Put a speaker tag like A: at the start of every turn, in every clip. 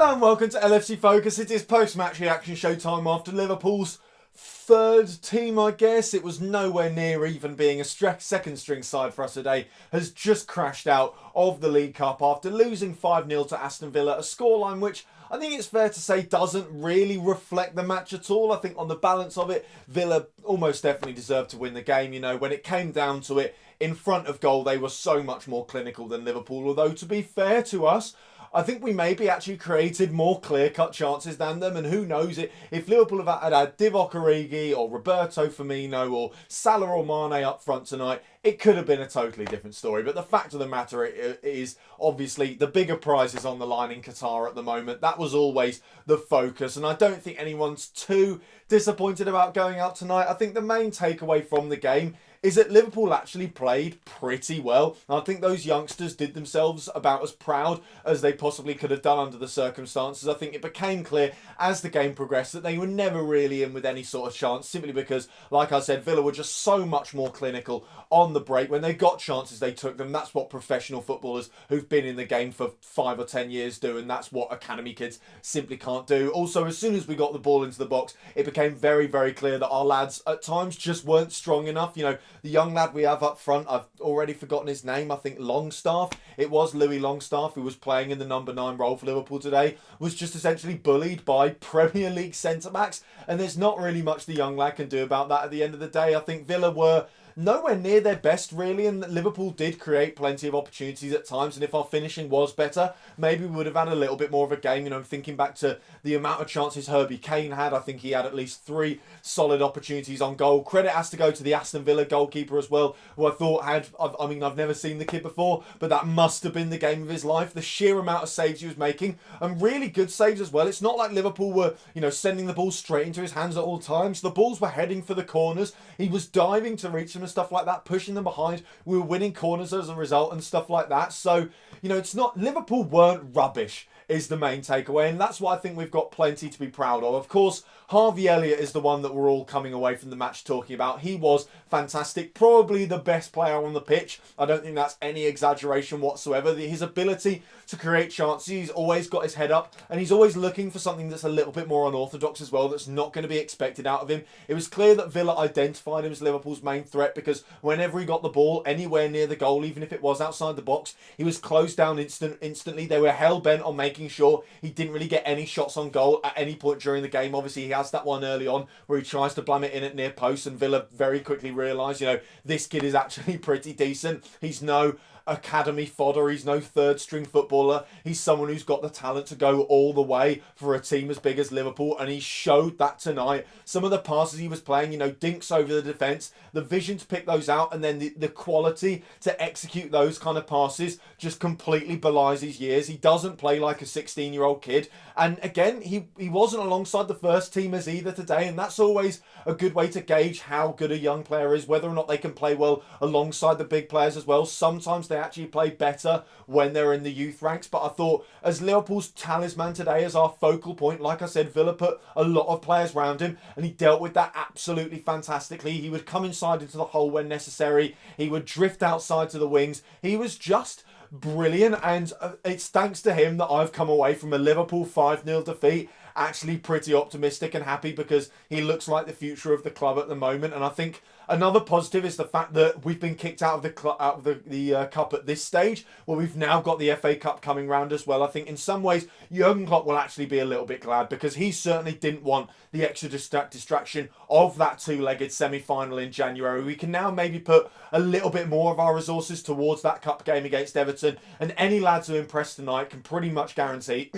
A: Hello and welcome to LFC Focus. It is post-match reaction show time after Liverpool's third team, I guess. It was nowhere near even being a second string side for us today. Has just crashed out of the League Cup after losing 5-0 to Aston Villa. A scoreline which I think it's fair to say doesn't really reflect the match at all. I think on the balance of it, Villa almost definitely deserved to win the game. You know, when it came down to it, in front of goal, they were so much more clinical than Liverpool. Although, to be fair to us, I think we maybe actually created more clear-cut chances than them, and who knows it, if Liverpool had Divock Origi or Roberto Firmino or Salah or Mane up front tonight, it could have been a totally different story. But the fact of the matter is, obviously, the bigger prize is on the line in Qatar at the moment. That was always the focus, and I don't think anyone's too disappointed about going out tonight. I think the main takeaway from the game is that Liverpool actually played pretty well. And I think those youngsters did themselves about as proud as they possibly could have done under the circumstances. I think it became clear as the game progressed that they were never really in with any sort of chance, simply because, like I said, Villa were just so much more clinical on the break. When they got chances, they took them. That's what professional footballers who've been in the game for 5 or 10 years do, and that's what academy kids simply can't do. Also, as soon as we got the ball into the box, it became very, very clear that our lads at times just weren't strong enough. You know, the young lad we have up front, I've already forgotten his name, I think Longstaff. It was Louis Longstaff, who was playing in the number 9 role for Liverpool today, was just essentially bullied by Premier League centre-backs. And there's not really much the young lad can do about that at the end of the day. I think Villa were nowhere near their best, really, and Liverpool did create plenty of opportunities at times, and if our finishing was better, maybe we would have had a little bit more of a game. You know, thinking back to the amount of chances Herbie Kane had, I think he had at least 3 solid opportunities on goal. Credit has to go to the Aston Villa goalkeeper as well, who I thought I've never seen the kid before, but that must have been the game of his life. The sheer amount of saves he was making, and really good saves as well. It's not like Liverpool were, you know, sending the ball straight into his hands at all times. The balls were heading for the corners. He was diving to reach them and stuff like that, pushing them behind. We were winning corners as a result and stuff like that. So, you know, it's not, Liverpool weren't rubbish is the main takeaway, and that's what I think we've got plenty to be proud of. Of course, Harvey Elliott is the one that we're all coming away from the match talking about. He was fantastic, probably the best player on the pitch. I don't think that's any exaggeration whatsoever. His ability to create chances, he's always got his head up, and he's always looking for something that's a little bit more unorthodox as well, that's not going to be expected out of him. It was clear that Villa identified him as Liverpool's main threat, because whenever he got the ball anywhere near the goal, even if it was outside the box, he was closed down instantly. They were hell-bent on making sure he didn't really get any shots on goal at any point during the game. Obviously, he has that one early on where he tries to blam it in at near post, and Villa very quickly realise, you know, this kid is actually pretty decent. He's no academy fodder, he's no third string footballer, he's someone who's got the talent to go all the way for a team as big as Liverpool, and he showed that tonight. Some of the passes he was playing, you know, dinks over the defence, the vision to pick those out, and then the quality to execute those kind of passes just completely belies his years. He doesn't play like a 16-year-old kid, and again, he wasn't alongside the first teamers either today, and that's always a good way to gauge how good a young player is, whether or not they can play well alongside the big players as well. Sometimes they actually play better when they're in the youth ranks, but I thought as Liverpool's talisman today, as our focal point, like I said, Villa put a lot of players around him, and he dealt with that absolutely fantastically. He would come inside into the hole when necessary, he would drift outside to the wings. He was just brilliant, and it's thanks to him that I've come away from a Liverpool 5-0 defeat actually pretty optimistic and happy, because he looks like the future of the club at the moment. And I think another positive is the fact that we've been kicked out of the cup at this stage, where we've now got the FA Cup coming round as well. I think in some ways Jurgen Klopp will actually be a little bit glad, because he certainly didn't want the extra distraction of that 2-legged semi-final in January. We can now maybe put a little bit more of our resources towards that cup game against Everton, and any lads who impress tonight can pretty much guarantee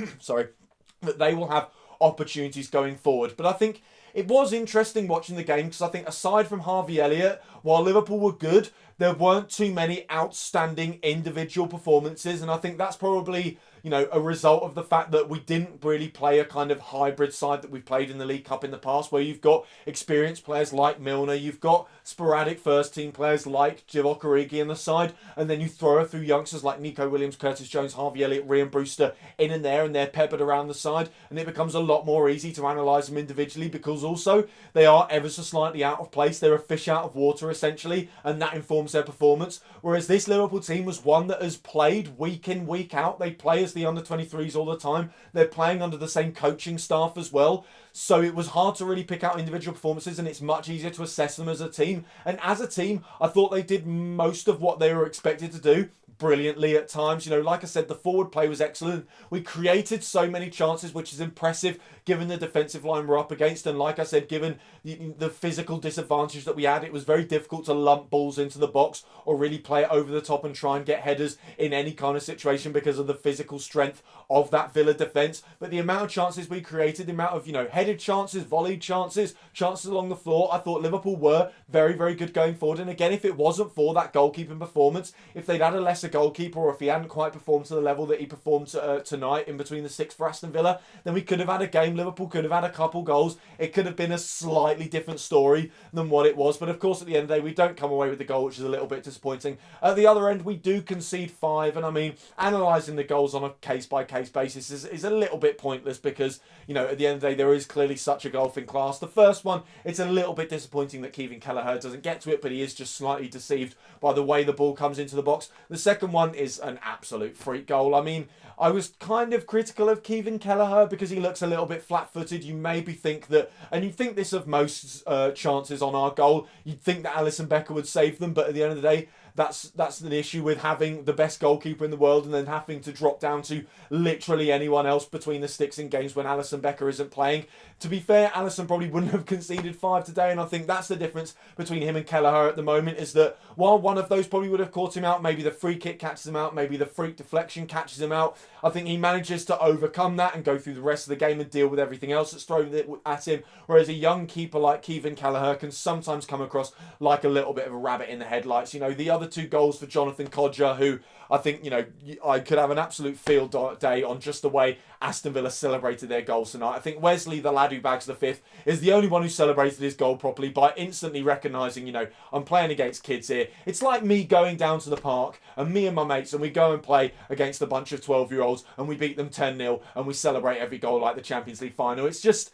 A: that they will have opportunities going forward. But I think it was interesting watching the game, because I think aside from Harvey Elliott, while Liverpool were good, there weren't too many outstanding individual performances, and I think that's probably, you know, a result of the fact that we didn't really play a kind of hybrid side that we've played in the League Cup in the past, where you've got experienced players like Milner, you've got sporadic first team players like Divock Origi in the side, and then you throw through youngsters like Nico Williams, Curtis Jones, Harvey Elliott, Ryan Brewster in and there, and they're peppered around the side, and it becomes a lot more easy to analyse them individually, because also they are ever so slightly out of place. They're a fish out of water essentially, and that informs their performance. Whereas this Liverpool team was one that has played week in, week out. They play as just the under-23s all the time. They're playing under the same coaching staff as well. So it was hard to really pick out individual performances, and it's much easier to assess them as a team. And as a team, I thought they did most of what they were expected to do brilliantly at times. You know, like I said, the forward play was excellent. We created so many chances, which is impressive given the defensive line we're up against. And like I said, given the physical disadvantage that we had, it was very difficult to lump balls into the box or really play it over the top and try and get headers in any kind of situation because of the physical strength of that Villa defence. But the amount of chances we created, the amount of, you know, headed chances, volleyed chances, chances along the floor, I thought Liverpool were very, very good going forward. And again, if it wasn't for that goalkeeping performance, if they'd had a lesser goalkeeper, or if he hadn't quite performed to the level that he performed tonight in between the six for Aston Villa, then we could have had a game. Liverpool could have had a couple goals. It could have been a slightly different story than what it was. But of course, at the end of the day, we don't come away with the goal, which is a little bit disappointing. At the other end, we do concede 5. And I mean, analysing the goals on a case-by-case basis is a little bit pointless because, you know, at the end of the day, there is clearly such a golfing class. The first one, it's a little bit disappointing that Kevin Kelleher doesn't get to it, but he is just slightly deceived by the way the ball comes into the box. The second one is an absolute freak goal. I mean, I was kind of critical of Kevin Kelleher because he looks a little bit flat-footed. You maybe think that, and you think this of most chances on our goal, you'd think that Alisson Becker would save them, but at the end of the day, that's the issue with having the best goalkeeper in the world and then having to drop down to literally anyone else between the sticks in games when Alisson Becker isn't playing. To be fair, Alisson probably wouldn't have conceded 5 today, and I think that's the difference between him and Kelleher at the moment, is that while one of those probably would have caught him out, maybe the free kick catches him out, maybe the freak deflection catches him out, I think he manages to overcome that and go through the rest of the game and deal with everything else that's thrown at him, whereas a young keeper like Kevin Kelleher can sometimes come across like a little bit of a rabbit in the headlights. You know, the other 2 goals for Jonathan Kodjia, who I think, you know, I could have an absolute field day on just the way Aston Villa celebrated their goals tonight. I think Wesley, the lad who bags the 5th, is the only one who celebrated his goal properly by instantly recognising, you know, I'm playing against kids here. It's like me going down to the park and me and my mates and we go and play against a bunch of 12-year-olds and we beat them 10-0 and we celebrate every goal like the Champions League final. It's just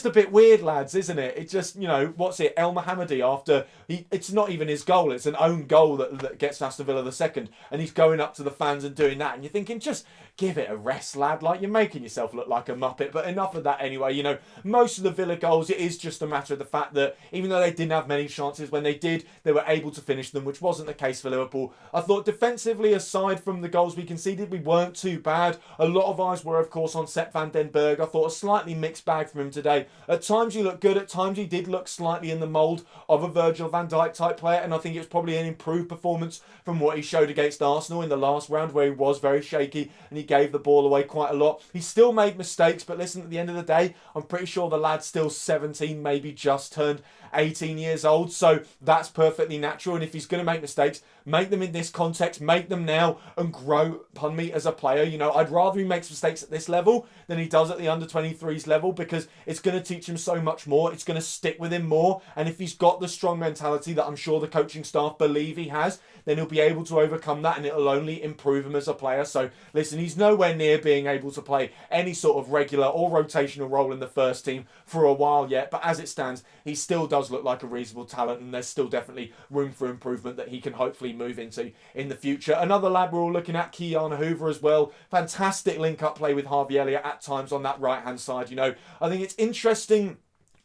A: a bit weird, lads, isn't it? It just, you know, what's it? El Mohammadi, after it's not even his goal, it's an own goal that gets Aston Villa the second, and he's going up to the fans and doing that, and you're thinking, just give it a rest, lad. Like, you're making yourself look like a muppet. But enough of that anyway. You know, most of the Villa goals, it is just a matter of the fact that even though they didn't have many chances, when they did, they were able to finish them, which wasn't the case for Liverpool. I thought defensively, aside from the goals we conceded, we weren't too bad. A lot of eyes were, of course, on Sepp van den Berg. I thought a slightly mixed bag from him today. At times he looked good, at times he did look slightly in the mould of a Virgil van Dijk type player, and I think it was probably an improved performance from what he showed against Arsenal in the last round, where he was very shaky and he gave the ball away quite a lot. He still made mistakes, but listen, at the end of the day, I'm pretty sure the lad's still 17, maybe just turned 18 years old, so that's perfectly natural. And if he's going to make mistakes, make them in this context, make them now, and grow, pardon me, as a player. You know, I'd rather he makes mistakes at this level than he does at the under-23s level, because it's going to teach him so much more. It's going to stick with him more, and if he's got the strong mentality that I'm sure the coaching staff believe he has, then he'll be able to overcome that, and it'll only improve him as a player. So listen, he's nowhere near being able to play any sort of regular or rotational role in the first team for a while yet, but as it stands, he still does look like a reasonable talent, and there's still definitely room for improvement that he can hopefully move into in the future. Another lad we're all looking at, Kiana Hoover as well. Fantastic link-up play with Harvey Elliott at times on that right-hand side. You know, I think it's interesting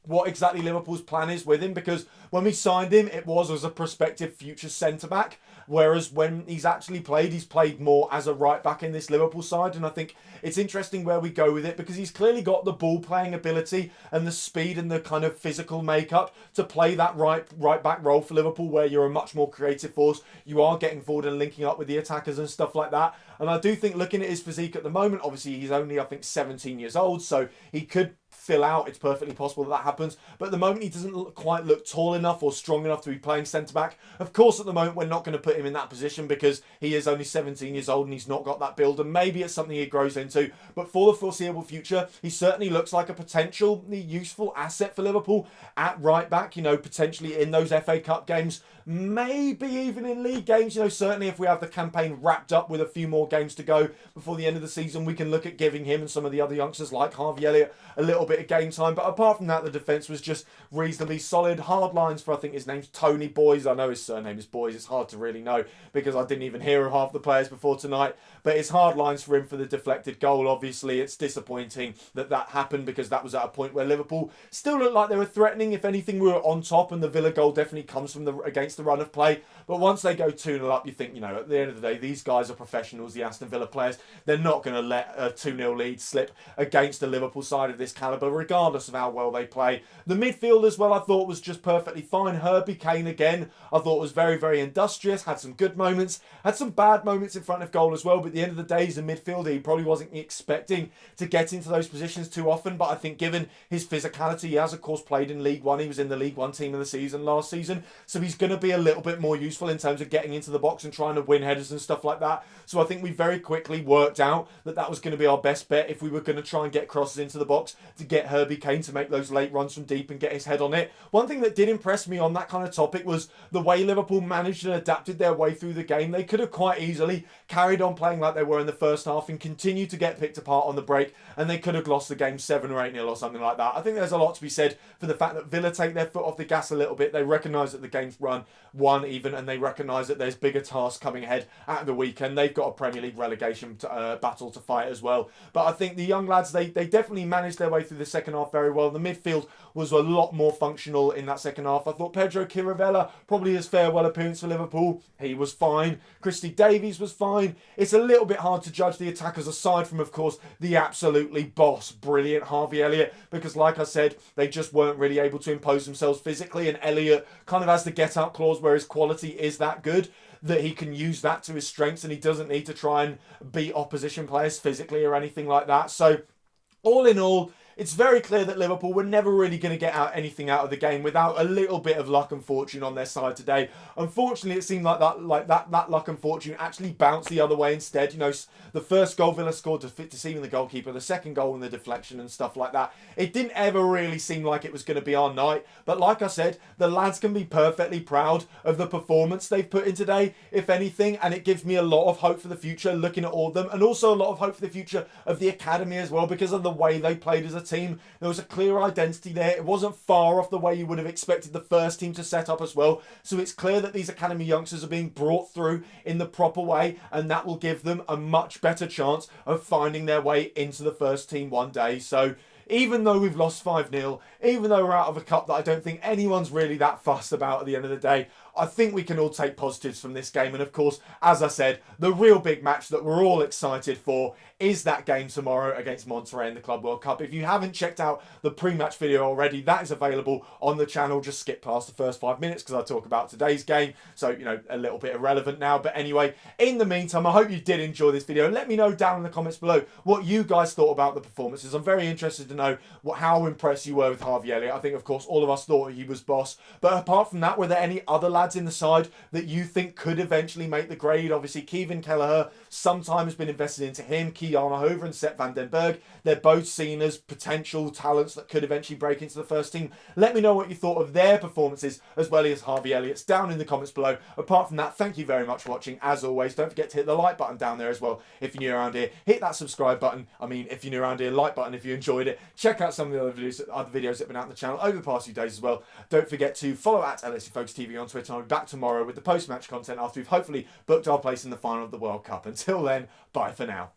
A: what exactly Liverpool's plan is with him, because when we signed him, it was as a prospective future centre-back, whereas when he's actually played, he's played more as a right-back in this Liverpool side, and I think it's interesting where we go with it, because he's clearly got the ball-playing ability and the speed and the kind of physical makeup to play that right-back role for Liverpool, where you're a much more creative force, you are getting forward and linking up with the attackers and stuff like that. And I do think, looking at his physique at the moment, obviously he's only, I think, 17 years old, so he could fill out. It's perfectly possible that happens, but at the moment he doesn't quite look tall enough or strong enough to be playing centre-back. Of course, at the moment we're not going to put him in that position because he is only 17 years old and he's not got that build, and maybe it's something he grows into, but for the foreseeable future, he certainly looks like a potentially useful asset for Liverpool at right-back, you know, potentially in those FA Cup games, maybe even in league games, you know, certainly if we have the campaign wrapped up with a few more more games to go before the end of the season, we can look at giving him and some of the other youngsters like Harvey Elliott a little bit of game time. But apart from that, the defence was just reasonably solid. Hard lines for, I think his name's Tony Boys. I know his surname is Boys. It's hard to really know because I didn't even hear of half the players before tonight. But it's hard lines for him for the deflected goal. Obviously, it's disappointing that that happened because that was at a point where Liverpool still looked like they were threatening. If anything, we were on top, and the Villa goal definitely comes from against the run of play. But once they go 2-0 up, you think, you know, at the end of the day, these guys are professionals, the Aston Villa players. They're not going to let a 2-0 lead slip against the Liverpool side of this calibre, regardless of how well they play. The midfield as well, I thought was just perfectly fine. Herbie Kane, again, I thought was very, very industrious, had some good moments, had some bad moments in front of goal as well. But at the end of the day, he's a midfielder. He probably wasn't expecting to get into those positions too often. But I think given his physicality, he has, of course, played in League One. He was in the League One team of the season last season. So he's going to be a little bit more useful in terms of getting into the box and trying to win headers and stuff like that. So I think we very quickly worked out that that was going to be our best bet if we were going to try and get crosses into the box, to get Herbie Kane to make those late runs from deep and get his head on it. One thing that did impress me on that kind of topic was the way Liverpool managed and adapted their way through the game. They could have quite easily carried on playing like they were in the first half and continued to get picked apart on the break, and they could have lost the game 7 or 8-0 or something like that. I think there's a lot to be said for the fact that Villa take their foot off the gas a little bit. They recognise that the game's run one even, and they recognise that there's bigger tasks coming ahead at the weekend. They've got a Premier League relegation battle to fight as well. But I think the young lads, they definitely managed their way through the second half very well. The midfield was a lot more functional in that second half. I thought Pedro Chiravella, probably his farewell appearance for Liverpool, he was fine. Christy Davies was fine. It's a little bit hard to judge the attackers aside from, of course, the absolutely boss, brilliant Harvey Elliott, because like I said, they just weren't really able to impose themselves physically, and Elliott kind of has the get-out clause where his quality is that good that he can use that to his strengths, and he doesn't need to try and beat opposition players physically or anything like that. So all in all, it's very clear that Liverpool were never really going to get anything out of the game without a little bit of luck and fortune on their side today. Unfortunately, it seemed like that luck and fortune actually bounced the other way instead. You know, the first goal Villa scored deceiving the goalkeeper, the second goal in the deflection and stuff like that. It didn't ever really seem like it was going to be our night. But like I said, the lads can be perfectly proud of the performance they've put in today, if anything, and it gives me a lot of hope for the future looking at all of them, and also a lot of hope for the future of the academy as well, because of the way they played as a team. There was a clear identity there. It wasn't far off the way you would have expected the first team to set up as well. So it's clear that these academy youngsters are being brought through in the proper way, and that will give them a much better chance of finding their way into the first team one day. So even though we've lost 5-0, even though we're out of a cup that I don't think anyone's really that fussed about at the end of the day, I think we can all take positives from this game. And of course, as I said, the real big match that we're all excited for is that game tomorrow against Monterrey in the Club World Cup. If you haven't checked out the pre-match video already, that is available on the channel. Just skip past the first 5 minutes because I talk about today's game. So, you know, a little bit irrelevant now. But anyway, in the meantime, I hope you did enjoy this video. Let me know down in the comments below what you guys thought about the performances. I'm very interested to know how impressed you were with Harvey Elliott. I think, of course, all of us thought he was boss. But apart from that, were there any other lads in the side that you think could eventually make the grade? Obviously, Kevin Kelleher sometimes been invested into him. Kiana Hover and Sepp van den Berg. They're both seen as potential talents that could eventually break into the first team. Let me know what you thought of their performances as well as Harvey Elliott's down in the comments below. Apart from that, thank you very much for watching. As always, don't forget to hit the like button down there as well if you're new around here. Hit that subscribe button. I mean, if you're new around here, like button if you enjoyed it. Check out some of the other videos that have been out on the channel over the past few days as well. Don't forget to follow at ASTLIV on Twitter. I'll be back tomorrow with the post-match content after we've hopefully booked our place in the final of the World Cup. Until then, bye for now.